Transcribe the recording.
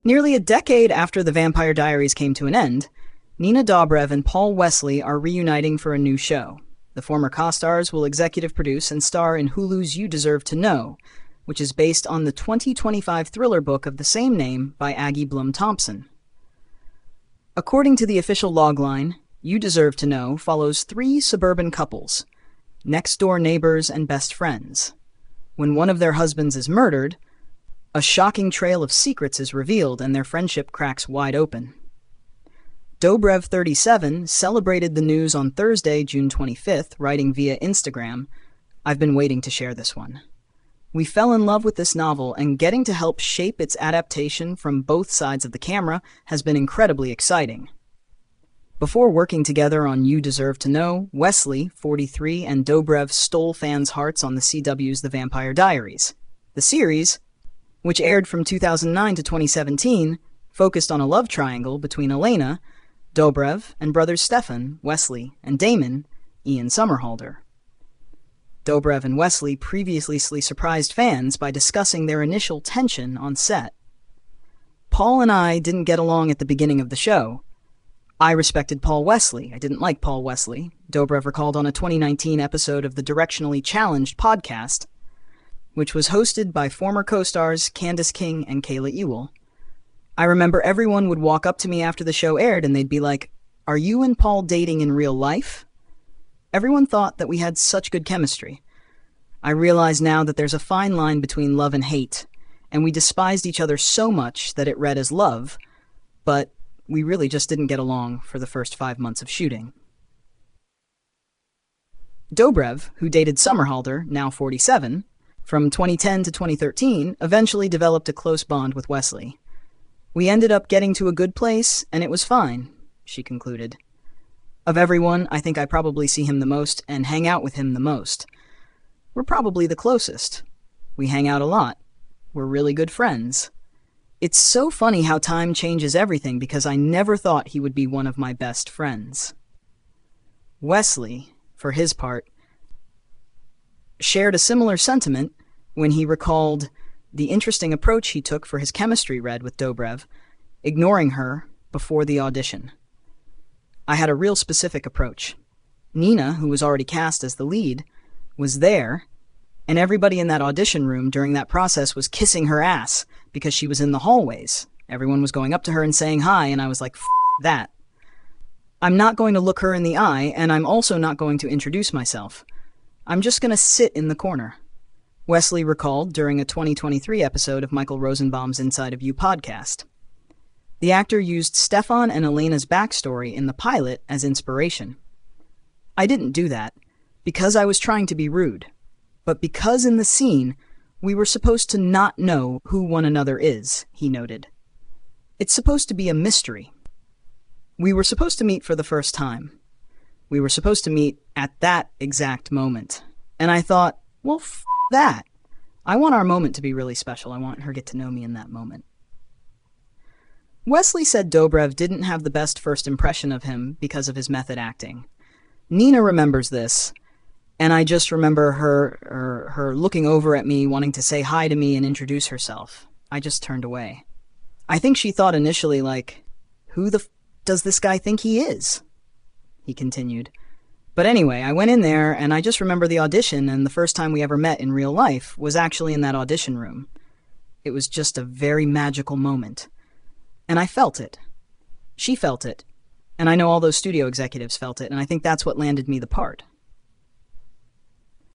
Nearly a decade after the Vampire Diaries came to an end, Nina Dobrev and Paul Wesley are reuniting for a new show. The former costars will executive produce and star in Hulu's You Deserve to Know, which is based on the 2025 thriller book of the same name by Aggie Blum Thompson. According to the official logline, You Deserve to Know follows three suburban couples, next-door neighbors and best friends. When one of their husbands is murdered, a shocking trail of secrets is revealed and their friendship cracks wide open. Dobrev, 37, celebrated the news on Thursday, June 25th, writing via Instagram, "I've been waiting to share this one. We fell in love with this novel, and getting to help shape its adaptation from both sides of the camera has been incredibly exciting." Before working together on You Deserve to Know, Wesley, 43, and Dobrev stole fans' hearts on the CW's The Vampire Diaries. The series, which aired from 2009 to 2017, focused on a love triangle between Elena, Dobrev, and brothers Stefan, Wesley, and Damon, Ian Somerhalder. Dobrev and Wesley previously surprised fans by discussing their initial tension on set. "Paul and I didn't get along at the beginning of the show. I respected Paul Wesley. I didn't like Paul Wesley," Dobrev recalled on a 2019 episode of the Directionally Challenged podcast, which was hosted by former co-stars Candace King and Kayla Ewell. "I remember everyone would walk up to me after the show aired and they'd be like, 'Are you and Paul dating in real life?' Everyone thought that we had such good chemistry. I realize now that there's a fine line between love and hate, and we despised each other so much that it read as love, but we really just didn't get along for the first 5 months of shooting." Dobrev, who dated Somerhalder, now 47, from 2010 to 2013, eventually developed a close bond with Wesley. "We ended up getting to a good place, and it was fine," she concluded. "Of everyone, I think I probably see him the most and hang out with him the most. We're probably the closest. We hang out a lot. We're really good friends. It's so funny how time changes everything because I never thought he would be one of my best friends." Wesley, for his part, shared a similar sentiment when he recalled the interesting approach he took for his chemistry read with Dobrev, ignoring her before the audition. "I had a real specific approach. Nina, who was already cast as the lead, was there, and everybody in that audition room during that process was kissing her ass because she was in the hallways. Everyone was going up to her and saying hi, and I was like, that. I'm not going to look her in the eye, and I'm also not going to introduce myself. I'm just going to sit in the corner," Wesley recalled during a 2023 episode of Michael Rosenbaum's Inside of You podcast. The actor used Stefan and Elena's backstory in the pilot as inspiration. "I didn't do that because I was trying to be rude, but because in the scene we were supposed to not know who one another is," he noted. "It's supposed to be a mystery. We were supposed to meet for the first time. We were supposed to meet at that exact moment. And I thought, well, that. I want our moment to be really special. I want her to get to know me in that moment." Wesley said Dobrev didn't have the best first impression of him because of his method acting. "Nina remembers this, and I just remember her looking over at me, wanting to say hi to me and introduce herself. I just turned away. I think she thought initially, like, who the does this guy think he is?" he continued. "But anyway, I went in there, and I just remember the audition, and the first time we ever met in real life was actually in that audition room. It was just a very magical moment. And I felt it. She felt it. And I know all those studio executives felt it, and I think that's what landed me the part."